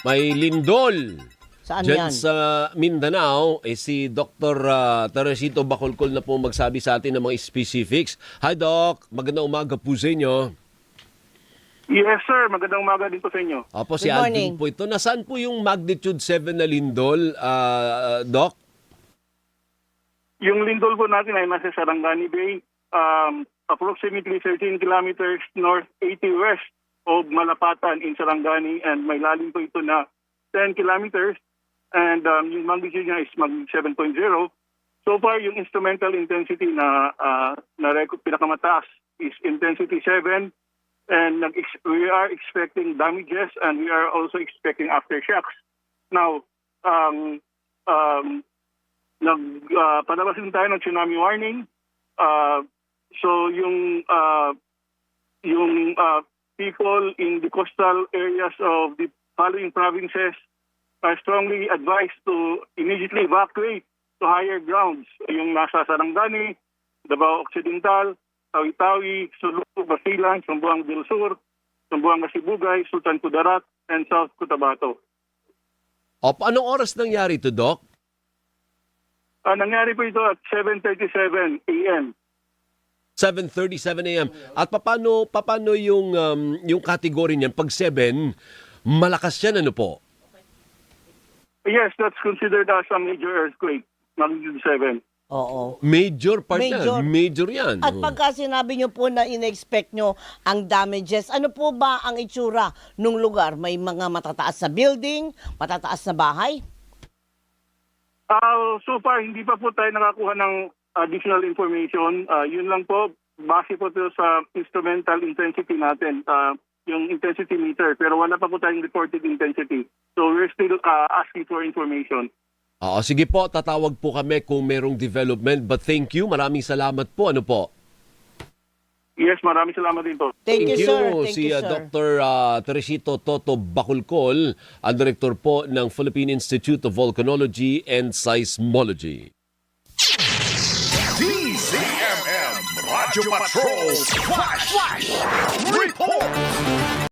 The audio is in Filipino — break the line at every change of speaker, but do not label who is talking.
may lindol.
Saan
Diyan
yan?
sa Mindanao, si Dr. Teresito Bacolcol na po magsabi sa atin ng mga specifics. Hi Doc, magandang umaga po sa inyo.
Yes, sir. Magandang umaga din po sa inyo.
Opo, si
Good morning.
Alvin po ito. Nasaan po yung magnitude 7 na lindol, Doc?
Yung lindol po natin ay nasa Sarangani Bay, approximately 13 kilometers north 80 west of Malapatan in Sarangani, and may lalim po ito na 10 kilometers, and yung magnitude niya is mag 7.0. So far, yung instrumental intensity na pinakamataas is intensity 7, and we are expecting damages, and we are also expecting aftershocks. Now, palabas din tayo ng tsunami warning. So yung people in the coastal areas of the following provinces are strongly advised to immediately evacuate to higher grounds. Yung nasa Sarangani, Davao Occidental, Tawi-Tawi, Sulu, Basilan, Sambuanga del Sur, Sambuanga Sibugay, Sultan Kudarat, and South Cotabato.
Opo, anong oras nangyari ito, Doc?
Nangyari po ito at 7:37 a.m.
7:37 a.m. At paano yung category niyan? Pag 7, malakas yan, ano po?
Yes, that's considered as a major earthquake, magnitude 7.
Oo.
Major part
Major.
yan. Major yan.
At pagka sinabi nyo po na in-expect nyo ang damages, ano po ba ang itsura nung lugar? May mga matataas na building, matataas na bahay?
So far, hindi pa po tayo nakakuha ng additional information. Yun lang po, base po ito sa instrumental intensity natin, yung intensity meter. Pero wala pa po tayong reported intensity. So we're still asking for information.
Oo, sige po, tatawag po kami kung merong development. But thank you, maraming salamat po. Ano po?
Yes, maraming salamat din po.
Thank you, sir. Thank
Si
you, sir.
Dr. Teresito Toto Bacolcol, ang director po ng Philippine Institute of Volcanology and Seismology.
DZMM Radio Patrol Flash Report.